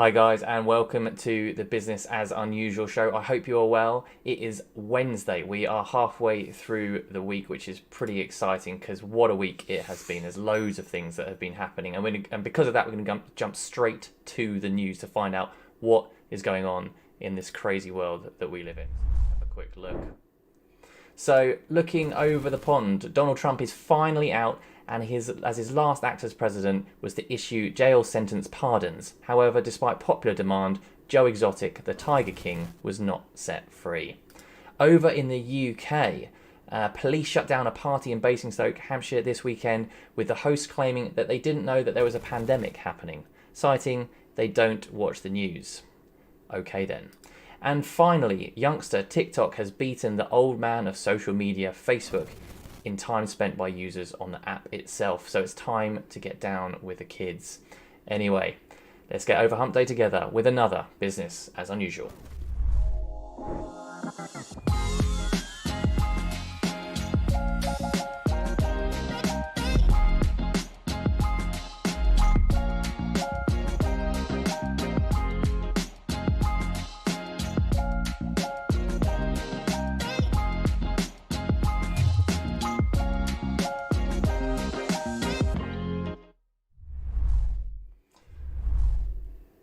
Hi guys, and welcome to the Business as Unusual show. I hope you're well. It is Wednesday. We are halfway through the week, which is pretty exciting because what a week it has been. There's loads of things that have been happening, and because of that, we're going to jump straight to the news to find out what is going on in this crazy world that we live in. Have a quick look. So, looking over the pond, Donald Trump is finally out, and his last act as president was to issue jail sentence pardons. However, despite popular demand, Joe Exotic, the Tiger King, was not set free. Over in the UK, police shut down a party in Basingstoke, Hampshire this weekend, with the host claiming that they didn't know that there was a pandemic happening, citing they don't watch the news. Okay then. And finally, youngster TikTok has beaten the old man of social media, Facebook, in time spent by users on the app itself. So it's time to get down with the kids. Anyway, let's get over hump day together with another Business as Unusual.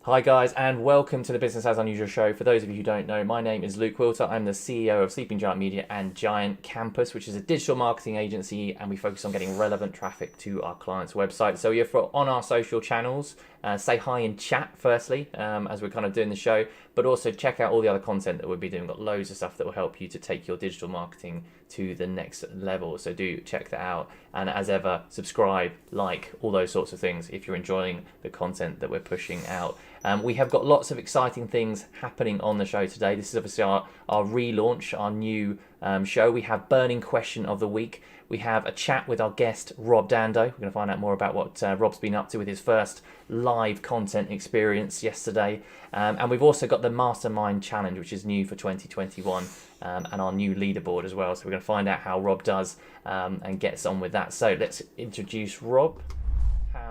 Hi guys, and welcome to the Business as Unusual show. For those of you who don't know, my name is Luke Quilter. I'm the CEO of Sleeping Giant Media and Giant Campus, which is a digital marketing agency, and we focus on getting relevant traffic to our clients' websites. So if you're on our social channels, say hi in chat firstly, as we're kind of doing the show, but also check out all the other content that we'll be doing. We've got loads of stuff that will help you to take your digital marketing to the next level. So do check that out. And as ever, subscribe, like, all those sorts of things if you're enjoying the content that we're pushing out. We have got lots of exciting things happening on the show today. This is obviously our relaunch, our new show. We have Burning Question of the Week. We have a chat with our guest, Rob Dando. We're going to find out more about what Rob's been up to with his first live content experience yesterday. And we've also got the Mastermind Challenge, which is new for 2021, and our new leaderboard as well. So we're going to find out how Rob does and gets on with that. So let's introduce Rob.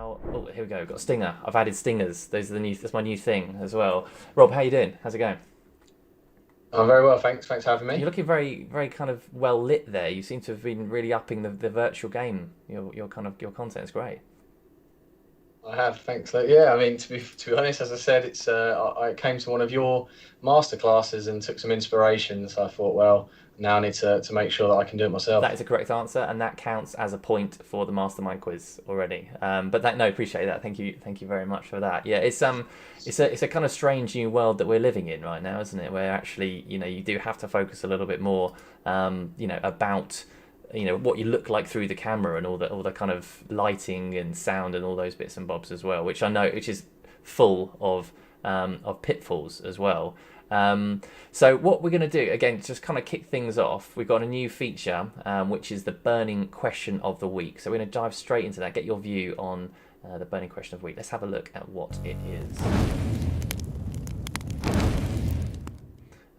Oh, here we go. Got a stinger. I've added stingers. That's my new thing as well. Rob, how you doing? How's it going? I'm very well, thanks. Thanks for having me. You're looking very, very kind of well lit there. You seem to have been really upping the virtual game. Your content is great. I have, thanks. Yeah, I mean, to be honest, as I said, it's I came to one of your master classes and took some inspiration. So I thought, well, now I need to make sure that I can do it myself. That is a correct answer, and that counts as a point for the Mastermind Quiz already. But no, appreciate that. Thank you very much for that. Yeah, it's a kind of strange new world that we're living in right now, isn't it? Where actually, you do have to focus a little bit more, about what you look like through the camera and all the kind of lighting and sound and all those bits and bobs as well, which is full of pitfalls as well. So what we're going to do, again, just kind of kick things off, we've got a new feature, which is the Burning Question of the Week. So we're going to dive straight into that, get your view on the Burning Question of the Week. Let's have a look at what it is.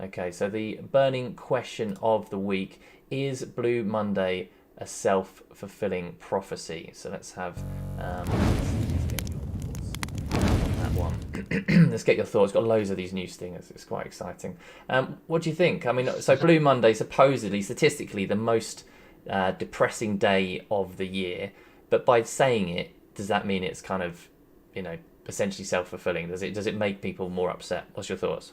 Okay, so the Burning Question of the Week: is Blue Monday a self-fulfilling prophecy? So let's have that one. Let's get your thoughts. Got loads of these new stingers. It's quite exciting. What do you think? I mean, so Blue Monday, supposedly, statistically, the most depressing day of the year. But by saying it, does that mean it's kind of, essentially self-fulfilling? Does it make people more upset? What's your thoughts?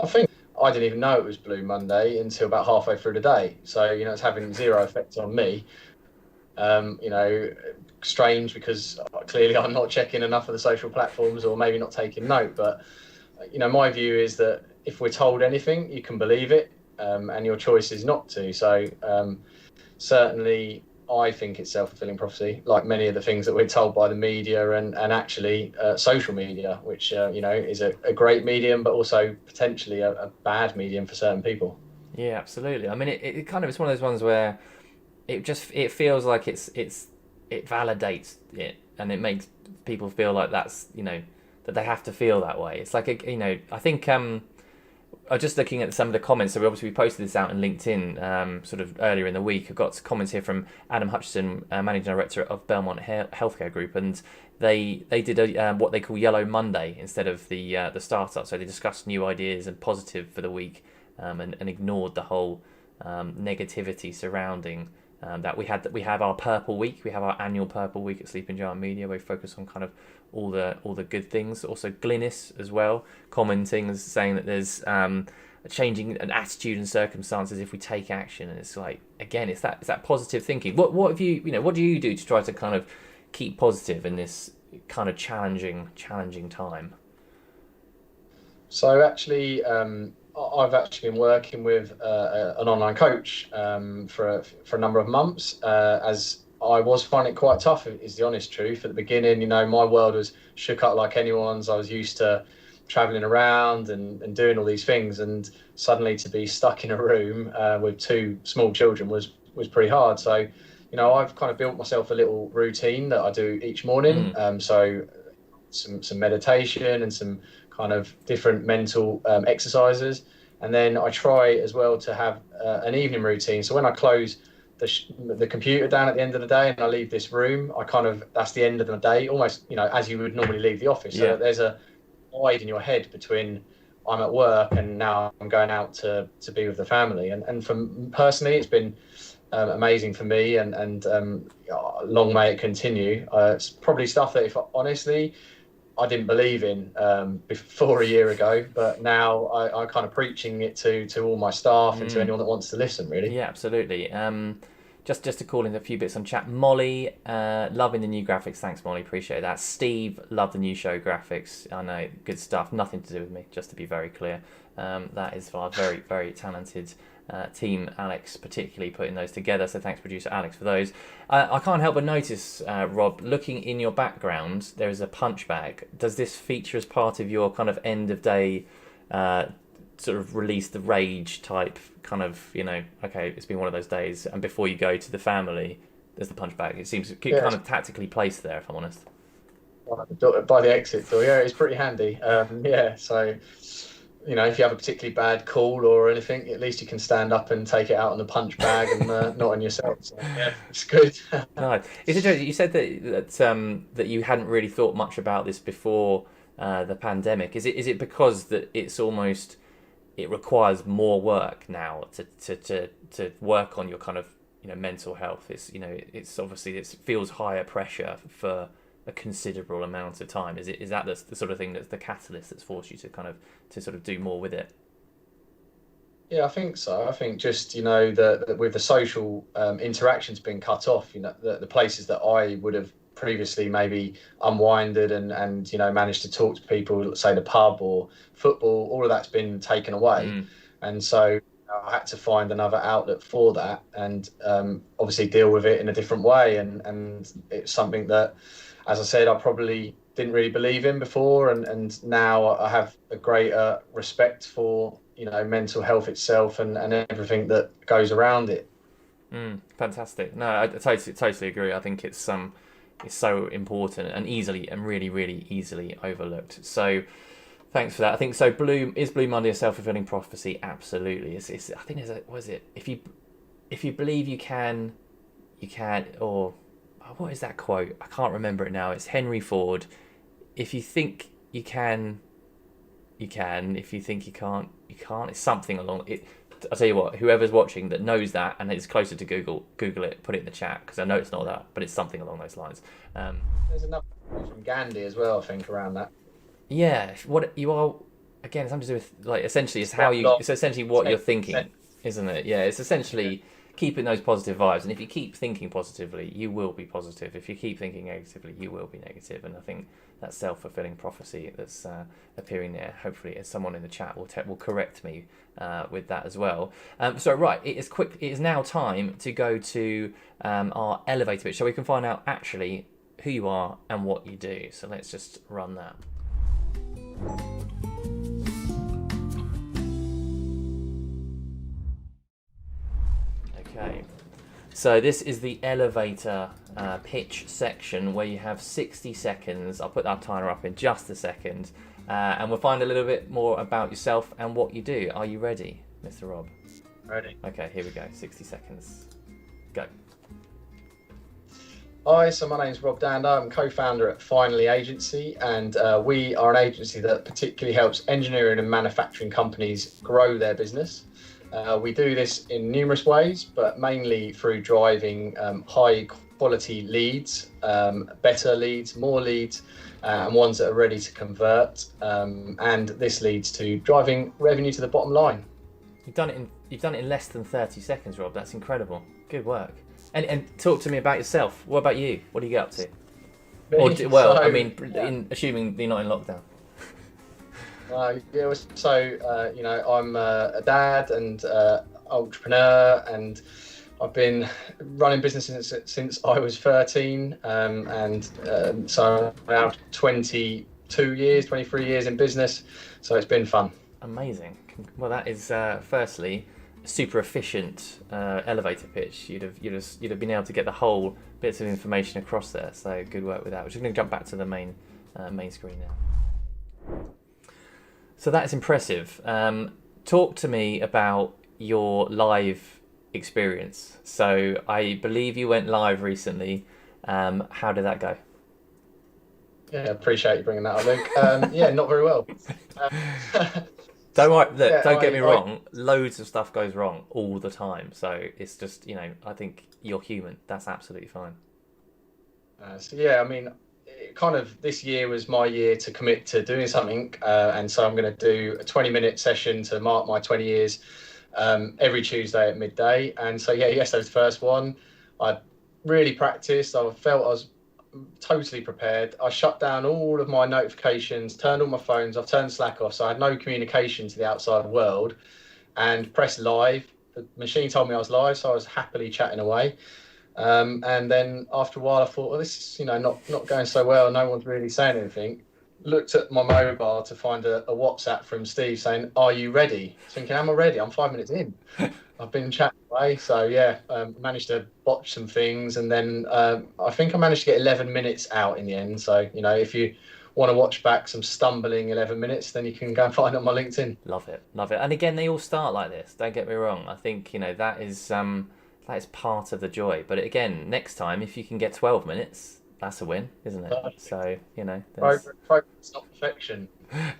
I think I didn't even know it was Blue Monday until about halfway through the day. So it's having zero effect on me. Strange because clearly I'm not checking enough of the social platforms, or maybe not taking note. But my view is that if we're told anything, you can believe it, and your choice is not to. So certainly, I think it's self-fulfilling prophecy, like many of the things that we're told by the media and actually social media, which is a great medium, but also potentially a bad medium for certain people. Yeah, absolutely. I mean, it kind of, it's one of those ones where it feels like it validates it, and it makes people feel like that's that they have to feel that way. It's like I think just looking at some of the comments. So we posted this out on LinkedIn sort of earlier in the week. I've got comments here from Adam Hutchison, Managing Director of Belmont Healthcare Group, and they did what they call Yellow Monday instead of the startup. So they discussed new ideas and positive for the week, and ignored the whole negativity surrounding that. We have our Purple Week. We have our annual Purple Week at Sleeping Giant Media, where we focus on kind of all the good things. Also Glynis as well, commenting, saying that there's a changing an attitude and circumstances if we take action. And it's like, again, it's that positive thinking. What have what do you do to try to kind of keep positive in this kind of challenging time? So actually, I've actually been working with an online coach for a number of months, as I was finding it quite tough, is the honest truth. At the beginning, my world was shook up like anyone's. I was used to traveling around and doing all these things, and suddenly to be stuck in a room with two small children was pretty hard. So, I've kind of built myself a little routine that I do each morning. So some meditation and some kind of different mental exercises. And then I try as well to have an evening routine. So when I close the computer down at the end of the day and I leave this room, that's the end of the day, almost, as you would normally leave the office. Yeah. So there's a void in your head between I'm at work and now I'm going out to be with the family. And for personally, it's been amazing for me, and long may it continue. It's probably stuff that, if honestly, I didn't believe in before a year ago, but now I'm kind of preaching it to all my staff and to anyone that wants to listen, really. Yeah, absolutely. Just to call in a few bits on chat. Molly, loving the new graphics. Thanks, Molly. Appreciate that. Steve, love the new show graphics. I know, good stuff. Nothing to do with me, just to be very clear. That is our very, very talented team. Alex particularly putting those together. So thanks, producer Alex, for those. I can't help but notice, Rob, looking in your background, there is a punch bag. Does this feature as part of your kind of end of day sort of release the rage type kind of, okay, it's been one of those days, and before you go to the family, there's the punch bag? It seems kind of tactically placed there, if I'm honest. By the exit door, yeah, it's pretty handy. So if you have a particularly bad call or anything, at least you can stand up and take it out on the punch bag and not on yourself. So, yeah, it's good. Nice. It's interesting. You said that you hadn't really thought much about this before the pandemic. Is it because that it's almost, it requires more work now to work on your kind of mental health? It's obviously, it feels higher pressure for a considerable amount of time. Is that the sort of thing that's the catalyst that's forced you to sort of do more with it? Yeah, I think so. I think just that with the social interactions being cut off, the places that I would have previously maybe unwinded and managed to talk to people, say the pub or football, all of that's been taken away. And so I had to find another outlet for that, and obviously deal with it in a different way. And it's something that, as I said, I probably didn't really believe in before, and now I have a greater respect for mental health itself and everything that goes around it. Fantastic. No, I totally agree. I think it's so important and really, really easily overlooked. So thanks for that. I think so. Blue Monday a self-fulfilling prophecy? Absolutely. I think was it? If you believe you can, or what is that quote? I can't remember it now. It's Henry Ford. If you think you can, you can. If you think you can't, you can't. It's something along it. I'll tell you what, whoever's watching that knows that and is closer to Google it, put it in the chat, because I know it's not that, but it's something along those lines. There's another from Gandhi as well, I think, around that. Yeah, what you are, again, it's something to do with, essentially, it's essentially what you're thinking, isn't it? Yeah, it's essentially keeping those positive vibes, and if you keep thinking positively, you will be positive. If you keep thinking negatively, you will be negative. And I think that self-fulfilling prophecy that's appearing there, hopefully, as someone in the chat will correct me with that as well. So right, it is now time to go to our elevator pitch, so we can find out actually who you are and what you do. So let's just run that. Okay. So this is the elevator pitch section where you have 60 seconds. I'll put that timer up in just a second. And we'll find a little bit more about yourself and what you do. Are you ready, Mr. Rob? Ready. Okay, here we go. 60 seconds. Go. Hi, so my name's Rob Dando. I'm co-founder at Finally Agency, and we are an agency that particularly helps engineering and manufacturing companies grow their business. We do this in numerous ways, but mainly through driving high quality leads, better leads, more leads, and ones that are ready to convert. And this leads to driving revenue to the bottom line. You've done it in less than 30 seconds, Rob. That's incredible. Good work. And talk to me about yourself. What about you? What do you get up to? Assuming you're not in lockdown. I'm a dad and entrepreneur, and I've been running businesses since I was 13, so I'm now 23 years in business, so it's been fun. Amazing. Well, that is firstly a super efficient elevator pitch. You'd have been able to get the whole bits of information across there. So good work with that. We're just going to jump back to the main screen now. So that is impressive. Talk to me about your live experience. So I believe you went live recently. How did that go? Yeah, appreciate you bringing that up, Luke. Not very well. Don't worry, look, don't get me wrong. Loads of stuff goes wrong all the time. So it's just, I think you're human. That's absolutely fine. This year was my year to commit to doing something, and so I'm going to do a 20-minute session to mark my 20 years every Tuesday at midday. And so yesterday was the first one. I really practiced. I felt I was totally prepared. I shut down all of my notifications, turned all my phones off, turned Slack off, so I had no communication to the outside world, and pressed live. The machine told me I was live, so I was happily chatting away. And then after a while, I thought, well, this is not going so well. No one's really saying anything. Looked at my mobile to find a WhatsApp from Steve saying, "Are you ready?" Thinking, am I ready? I'm 5 minutes in. I've been chatting away. So managed to botch some things, and then I think I managed to get 11 minutes out in the end. So if you want to watch back some stumbling 11 minutes, then you can go and find it on my LinkedIn. Love it. And again, they all start like this. Don't get me wrong. I think that is part of the joy. But again, next time, if you can get 12 minutes, that's a win, isn't it? Perfect. So, progress, not perfection.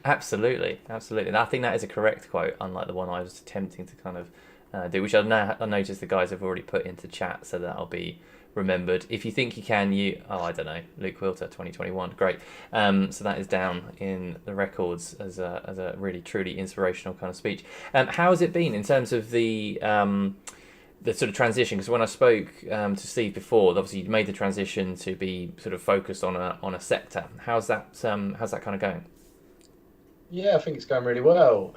Absolutely. And I think that is a correct quote, unlike the one I was attempting to kind of do, which I noticed the guys have already put into chat, so that'll be remembered. If you think you can, I don't know, Luke Quilter 2021, great. So that is down in the records as a really truly inspirational kind of speech. How has it been in terms of the sort of transition? Because when I spoke to Steve before, obviously you made the transition to be sort of focused on a sector. How's that kind of going? Yeah, I think it's going really well.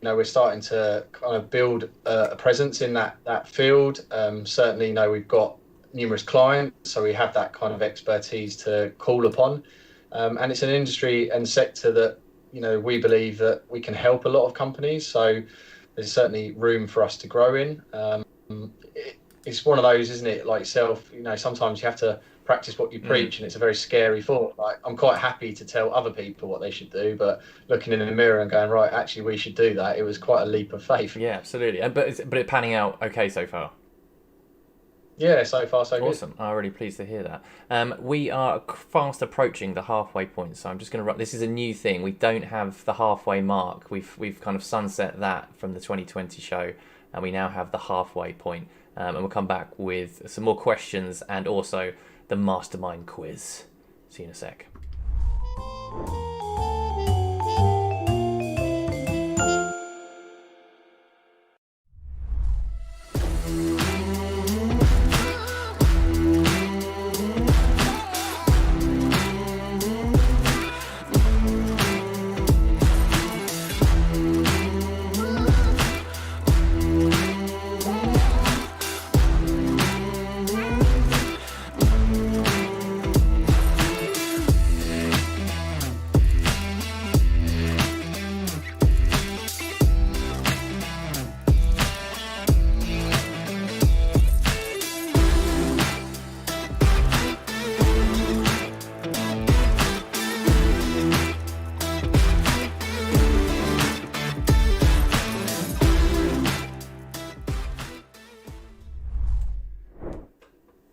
We're starting to kind of build a presence in that field. Certainly, we've got numerous clients, so we have that kind of expertise to call upon. And it's an industry and sector that, we believe that we can help a lot of companies. So there's certainly room for us to grow in. It's one of those, isn't it? Like yourself, sometimes you have to practice what you preach, and it's a very scary thought. Like, I'm quite happy to tell other people what they should do, but looking in the mirror and going, right, actually we should do that, it was quite a leap of faith. Yeah, absolutely. But it's panning out okay so far. Yeah, so far so good. Awesome. I'm really pleased to hear that. We are fast approaching the halfway point, so I'm just going to. This is a new thing. We don't have the halfway mark. We've kind of sunset that from the 2020 show, and we now have the halfway point. And we'll come back with some more questions and also the Mastermind Quiz. See you in a sec.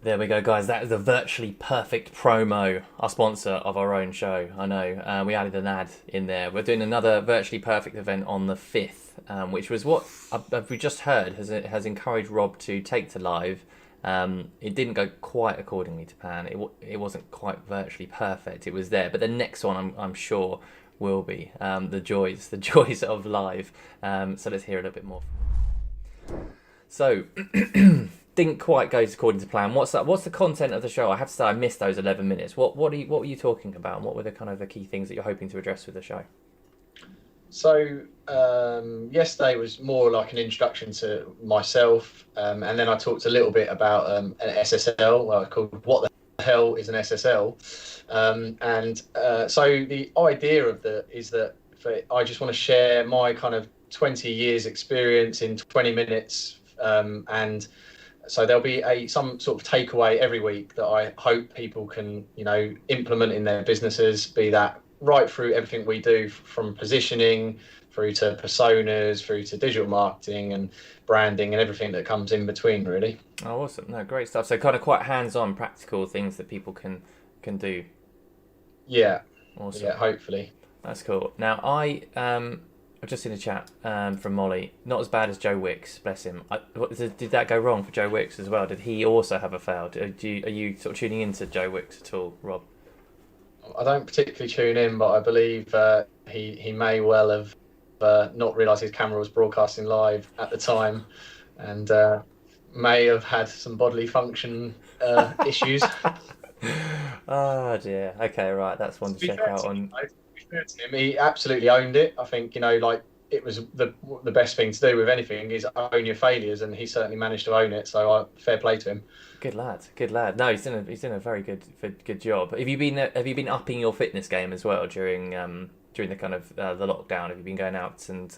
There we go, guys. That is a virtually perfect promo, our sponsor of our own show. I know. We added an ad in there. We're doing another virtually perfect event on the 5th, which was what we just heard has encouraged Rob to take to live. It didn't go quite accordingly to plan. It wasn't quite virtually perfect. It was there, but the next one I'm sure will be the joys of live. So let's hear a little bit more. So. Didn't quite go according to plan. What's the content of the show? I have to say I missed those 11 minutes. What were you talking about? And what were the kind of the key things that you're hoping to address with the show? So yesterday was more like an introduction to myself, and then I talked a little bit about an SSL, called What the Hell is an SSL, so the idea of is that I just want to share my kind of 20 years experience in 20 minutes, and so there'll be some sort of takeaway every week that I hope people can, implement in their businesses, be that right through everything we do, from positioning through to personas, through to digital marketing and branding and everything that comes in between, really. Oh, awesome. No, great stuff. So kind of quite hands-on, practical things that people can do. Yeah. Awesome. Yeah, hopefully. That's cool. Now, I've just seen a chat from Molly. Not as bad as Joe Wicks, bless him. Did that go wrong for Joe Wicks as well? Did he also have a fail? Are you sort of tuning into Joe Wicks at all, Rob? I don't particularly tune in, but I believe he may well have not realised his camera was broadcasting live at the time, and may have had some bodily function issues. Oh dear. Okay, right. That's one to check out on. He absolutely owned it. I think it was the best thing to do with anything is own your failures, and he certainly managed to own it. So fair play to him. Good lad. No, he's done a very good job. Have you been upping your fitness game as well during the kind of the lockdown? Have you been going out and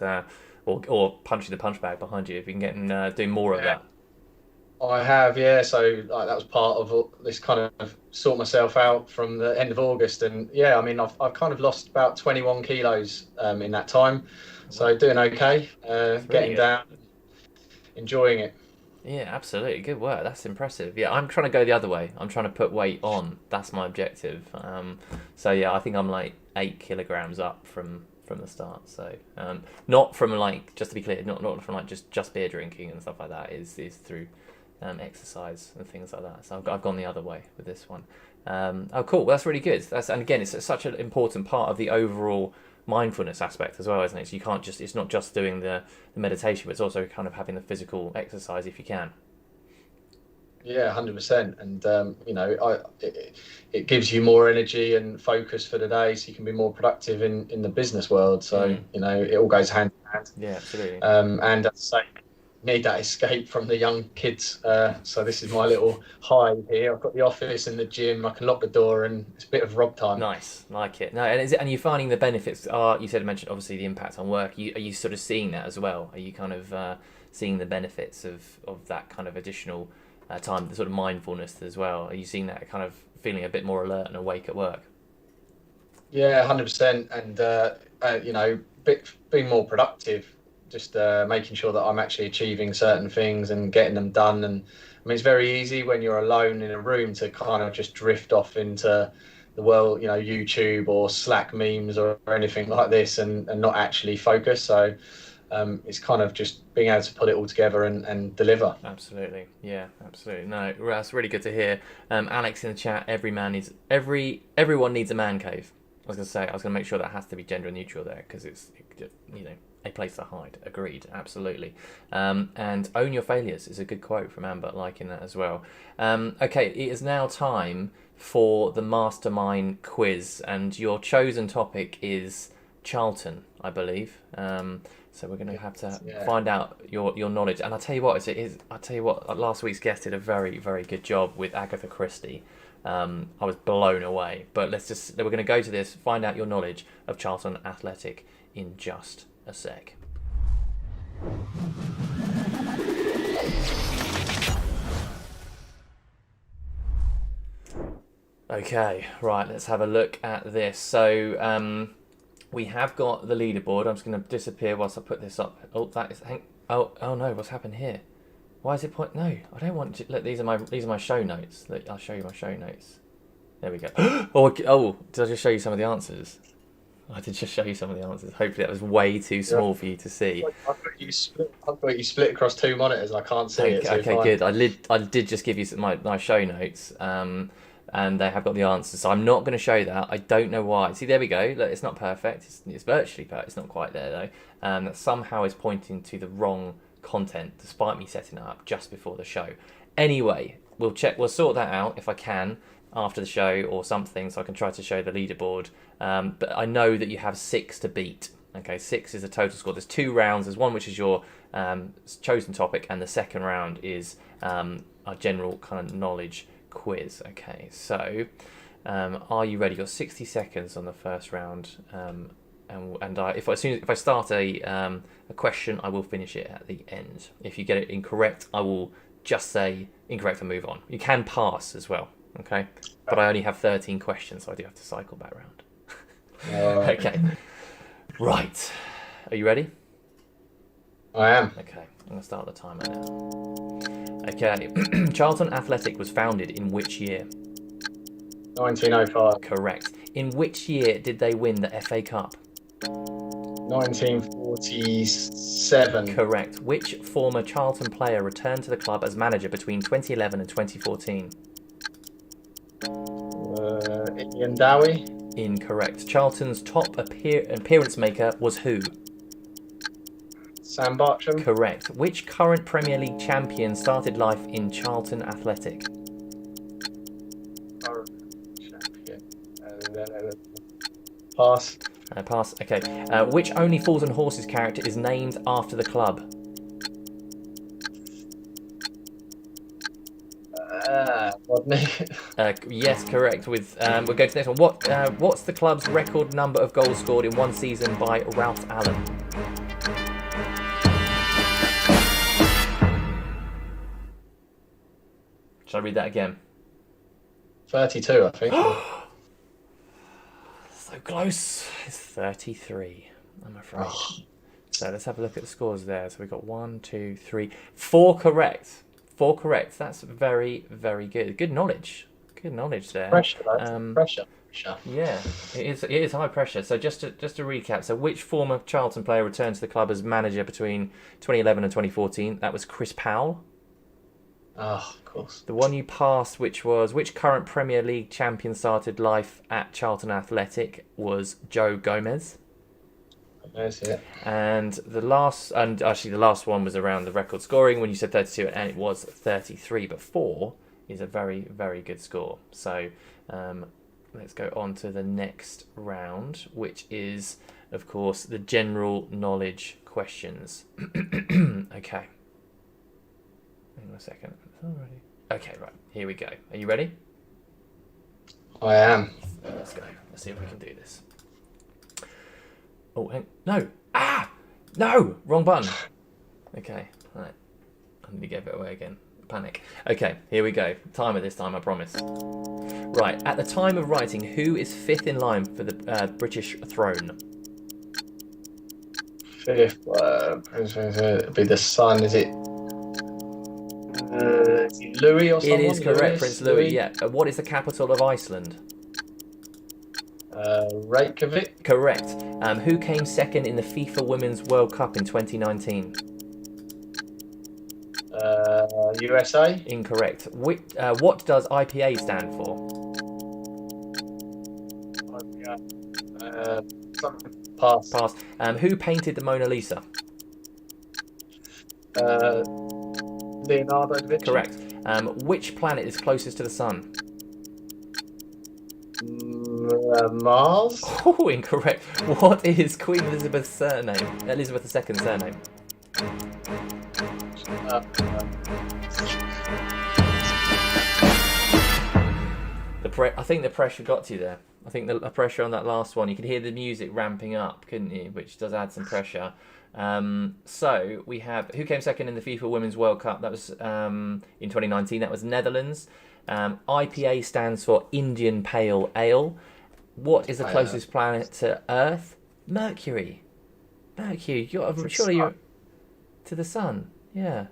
or punching the punch bag behind you? Have you been getting doing more of that? I have, yeah. So that was part of this kind of sort myself out from the end of August, and yeah, I mean, I've kind of lost about 21 kilos in that time, so doing okay, getting down, enjoying it. Yeah, absolutely, good work. That's impressive. Yeah, I'm trying to go the other way. I'm trying to put weight on. That's my objective. So yeah, I think I'm like 8 kilograms up from the start. So not from just to be clear, not from just beer drinking and stuff like that. Is through exercise and things like that. So I've gone the other way with this one. Oh, cool. Well, that's really good. And again, it's such an important part of the overall mindfulness aspect as well, isn't it? So you can't it's not just doing the meditation, but it's also kind of having the physical exercise if you can. Yeah, 100%. And it gives you more energy and focus for the day, so you can be more productive in the business world. So it all goes hand in hand. Yeah, absolutely. And as I say, need that escape from the young kids. So this is my little hide here. I've got the office and the gym. I can lock the door, and it's a bit of Rob time. Nice, like it. No, and you're finding the benefits. Mentioned obviously the impact on work. Are you sort of seeing that as well? Are you kind of seeing the benefits of that kind of additional time, the sort of mindfulness as well? Are you seeing that kind of feeling a bit more alert and awake at work? Yeah, 100%. And being more productive. Just making sure that I'm actually achieving certain things and getting them done. And I mean, it's very easy when you're alone in a room to kind of just drift off into the world, YouTube or Slack memes or anything like this, and not actually focus. So it's kind of just being able to put it all together and deliver. Absolutely. Yeah, absolutely. No, that's really good to hear. Alex in the chat, everyone needs a man cave. I was going to make sure that has to be gender neutral there, because it's, a place to hide. Agreed, absolutely. And own your failures is a good quote from Amber, liking that as well. Okay, it is now time for the Mastermind Quiz, and your chosen topic is Charlton, I believe. So we're going to have to find out your knowledge. And I'll tell you what, last week's guest did a very, very good job with Agatha Christie. I was blown away. But we're going to go to this, find out your knowledge of Charlton Athletic in just a sec. Okay, right, let's have a look at this. So we have got the leaderboard. I'm just going to disappear whilst I put this up. Oh, that is... Oh no, what's happened here? Why is it point? No, I don't want to. Look, these are my show notes. Look, I'll show you my show notes. There we go. Oh, did I just show you some of the answers? I did just show you some of the answers. Hopefully that was way too small for you to see. I've got you split across two monitors and I can't see it. So Okay, good. I did just give you my show notes, and they have got the answers. So I'm not going to show that. I don't know why. See, there we go. Look, it's not perfect. It's virtually perfect. It's not quite there though. That somehow is pointing to the wrong content, despite me setting it up just before the show. Anyway, we'll sort that out if I can after the show or something, so I can try to show the leaderboard. But I know that you have 6 to beat. Okay, 6 is the total score. There's 2 rounds. There's one which is your chosen topic, and the second round is a general kind of knowledge quiz. Okay, so are you ready? You've got 60 seconds on the first round, and if I start a question, I will finish it at the end. If you get it incorrect, I will just say incorrect and move on. You can pass as well. Okay, but I only have 13 questions, so I do have to cycle back round. Okay, right. Are you ready? I am. Okay, I'm going to start the timer now. Okay, Charlton Athletic was founded in which year? 1905. Correct. In which year did they win the FA Cup? 1947. Correct. Which former Charlton player returned to the club as manager between 2011 and 2014? Ian Dowie. Incorrect. Charlton's top appearance maker was who? Sam Bartram. Correct. Which current Premier League champion started life in Charlton Athletic? Champion. Pass. Pass. Okay. Which Only Fools and Horses character is named after the club? Rodney. Yes, correct. With we'll go to the next one. What's the club's record number of goals scored in one season by Ralph Allen? Shall I read that again? 32, I think. So close. It's 33, I'm afraid. So let's have a look at the scores there. So we've got 1, 2, 3, 4 correct. 4 correct. That's very, very good. Good knowledge. Good knowledge there. Pressure. Pressure. Yeah, it is high pressure. So just to recap, so which former Charlton player returned to the club as manager between 2011 and 2014? That was Chris Powell. Oh, of course. The one you passed, which current Premier League champion started life at Charlton Athletic, was Joe Gomez. That's it. And the last one was around the record scoring when you said 32, and it was 33. But 4 is a very, very good score. So let's go on to the next round, which is, of course, the general knowledge questions. Okay. Hang on a second. Okay, right. Here we go. Are you ready? I am. Let's go. Let's see if we can do this. Oh, no. No! Wrong button. Okay, right. I need to get it away again. Panic. Okay, here we go. Timer this time, I promise. Right, at the time of writing, who is 5th in line for the British throne? 5th, it'd be the son, is it? Louis or something? It is correct, Prince Louis, yeah. What is the capital of Iceland? Reykjavik. Correct. Who came second in the FIFA Women's World Cup in 2019? USA. Incorrect. What does IPA stand for? Pass. Pass. Who painted the Mona Lisa? Leonardo da Vinci. Correct. Which planet is closest to the sun? Mars. Oh, incorrect. What is Queen Elizabeth's surname? Elizabeth II's surname? I think the pressure got to you there. I think the pressure on that last one, you could hear the music ramping up, couldn't you? Which does add some pressure. So we have, who came second in the FIFA Women's World Cup? That was in 2019. That was Netherlands. IPA stands for Indian Pale Ale. What is the closest planet to Earth? Mercury. Surely you're to the sun. Yeah.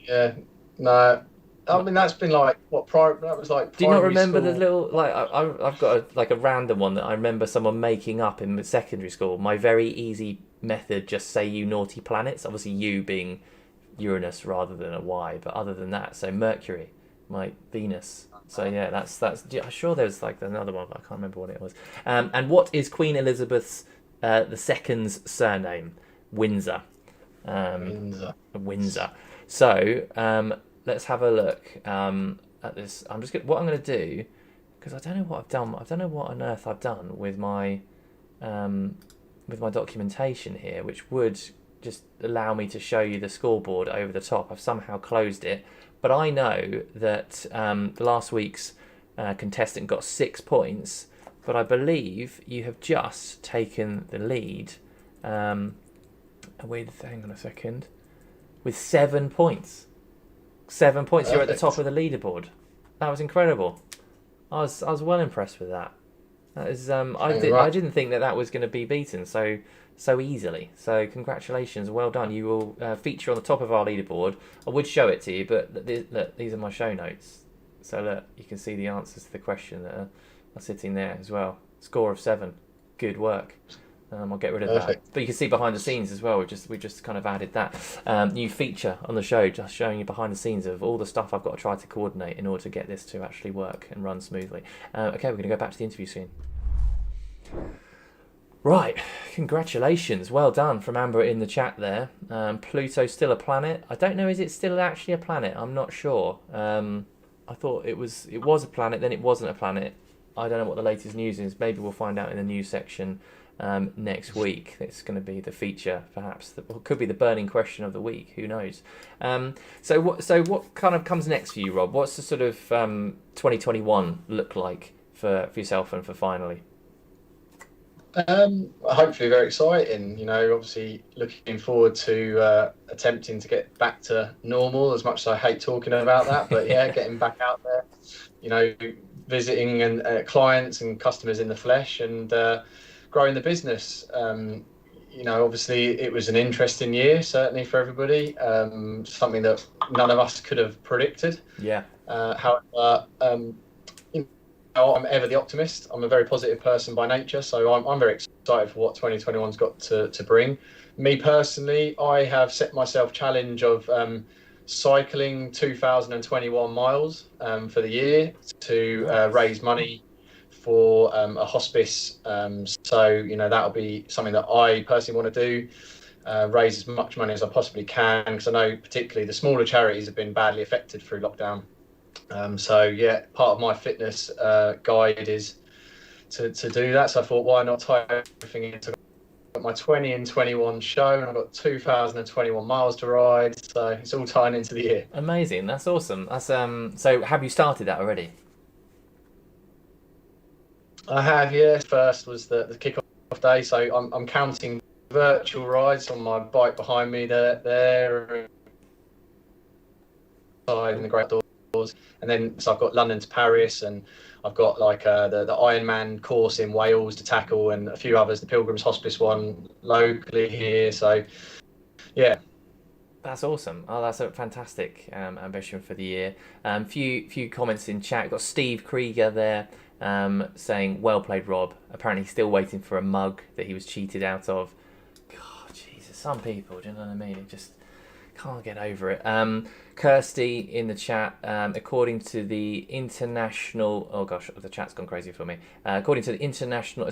Yeah, no. I mean, that's been like that was like Do you not primary remember the school. little like I've got a random one that I remember someone making up in secondary school. My very easy method, just say you naughty planets. Obviously, you being Uranus rather than a Y, but other than that, so Mercury, my Venus. So yeah, I'm sure there's like another one, but I can't remember what it was. And what is Queen Elizabeth's the second's surname? Windsor. Windsor. Windsor. So let's have a look at this. What I'm going to do, because I don't know what I've done. I don't know what on earth I've done um, with my documentation here, which would just allow me to show you the scoreboard over the top. I've somehow closed it, but I know that last week's contestant got 6 points, but I believe you have just taken the lead hang on a second, with 7 points. 7 points. You're at the top of the leaderboard. That was incredible. I was well impressed with that. That is I didn't think that was going to be beaten so easily. So congratulations, well done. You will feature on the top of our leaderboard. I would show it to you, but look, these are my show notes. So look, you can see the answers to the question that are sitting there as well. Score of 7. Good work. I'll get rid of that. But you can see behind the scenes as well. We just kind of added that new feature on the show, just showing you behind the scenes of all the stuff I've got to try to coordinate in order to get this to actually work and run smoothly. Okay, we're going to go back to the interview scene. Right, congratulations, well done from Amber in the chat there. Pluto's still a planet. I don't know, is it still actually a planet? I'm not sure. I thought it was a planet, then it wasn't a planet. I don't know what the latest news is. Maybe we'll find out in the news section next week. It's going to be the feature, perhaps. Could be the burning question of the week. Who knows? So what kind of comes next for you, Rob? What's the sort of 2021 look like for yourself and for Finally? Hopefully very exciting. Obviously looking forward to attempting to get back to normal, as much as I hate talking about that. But yeah, getting back out there, visiting and clients and customers in the flesh, and growing the business. Obviously it was an interesting year, certainly for everybody. Something that none of us could have predicted. Yeah. However, I'm ever the optimist. I'm a very positive person by nature, so I'm very excited for what 2021's got to bring. Me personally, I have set myself challenge of cycling 2021 miles for the year to raise money for a hospice. So that'll be something that I personally want to do. Raise as much money as I possibly can, because I know particularly the smaller charities have been badly affected through lockdown. So yeah, part of my fitness guide is to do that. So I thought, why not tie everything into my 20 and 21 show, and I've got 2021 miles to ride. So it's all tying into the year. Amazing, that's awesome. That's So have you started that already? I have, yeah. First was the kick-off day, so I'm counting virtual rides on my bike behind me there in the great doors, and then so I've got London to Paris, and I've got like the Ironman course in Wales to tackle, and a few others, the Pilgrim's Hospice one locally here. So yeah, that's awesome. Oh, that's a fantastic ambition for the year. Few comments in chat. Got Steve Krieger there saying, well played, Rob. Apparently he's still waiting for a mug that he was cheated out of. God, Jesus, some people, do you know what I mean? It just can't get over it. Kirsty in the chat, according to the international... Oh gosh, the chat's gone crazy for me. According to the International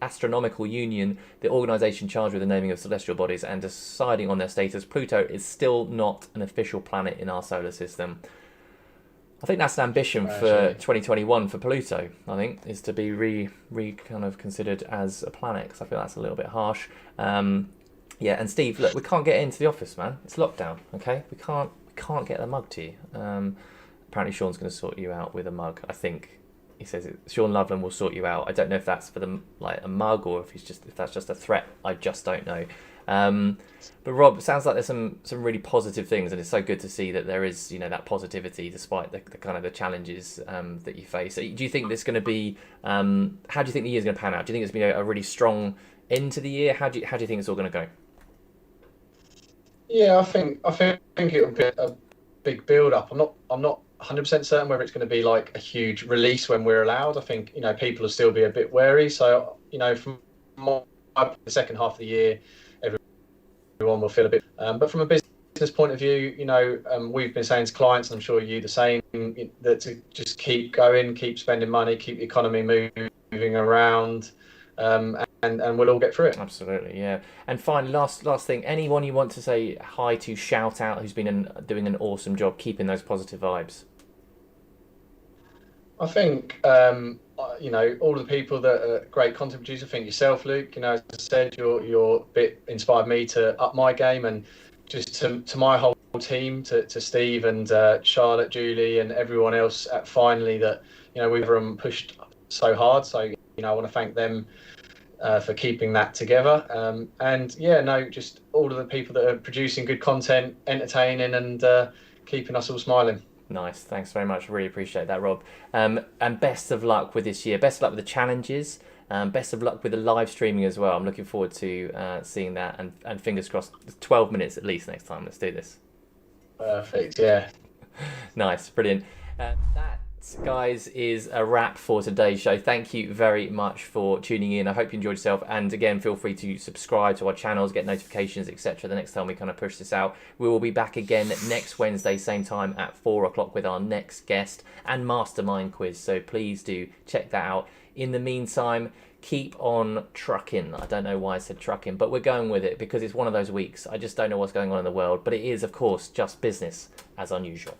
Astronomical Union, the organisation charged with the naming of celestial bodies and deciding on their status, Pluto is still not an official planet in our solar system. I think that's an ambition for 2021 for Pluto, I think, is to be kind of considered as a planet, because I feel that's a little bit harsh. Yeah, and Steve, look, we can't get into the office, man. It's lockdown, okay? We can't get the mug to you. Apparently Sean's going to sort you out with a mug, I think. He says Sean Loveland will sort you out. I don't know if that's for a mug, or if that's just a threat. I just don't know. But Rob, it sounds like there's some really positive things, and it's so good to see that there is that positivity despite the kind of the challenges that you face. So do you think there's going to be? How do you think the year's going to pan out? Do you think it's going to be a really strong end to the year? How do you think it's all going to go? Yeah, I think it would be a big build up. I'm not 100% certain whether it's going to be like a huge release when we're allowed. I think people will still be a bit wary. So from my, the second half of the year, everyone will feel a bit. But from a business point of view, we've been saying to clients, and I'm sure you the same, that to just keep going, keep spending money, keep the economy moving around, and we'll all get through it. Absolutely, yeah. And finally, last thing, anyone you want to say hi to, shout out, who's been doing an awesome job keeping those positive vibes? I think all the people that are great content producers. I think yourself, Luke. As I said, your bit inspired me to up my game, and just to my whole team, to Steve and Charlotte, Julie, and everyone else at Finally that we've pushed so hard. So I want to thank them for keeping that together. And yeah, no, just all of the people that are producing good content, entertaining, and keeping us all smiling. Nice, thanks very much. Really appreciate that, Rob. And best of luck with this year. Best of luck with the challenges. Best of luck with the live streaming as well. I'm looking forward to seeing that, and fingers crossed, 12 minutes at least next time. Let's do this. Perfect. Yeah. Nice, brilliant. That, guys, is a wrap for today's show. Thank you very much for tuning in. I hope you enjoyed yourself. And again, feel free to subscribe to our channels, get notifications, etc. the next time we kind of push this out. We will be back again next Wednesday, same time at 4 o'clock with our next guest and Mastermind Quiz. So please do check that out. In the meantime, keep on trucking. I don't know why I said trucking, but we're going with it because it's one of those weeks. I just don't know what's going on in the world, but it is, of course, just business as unusual.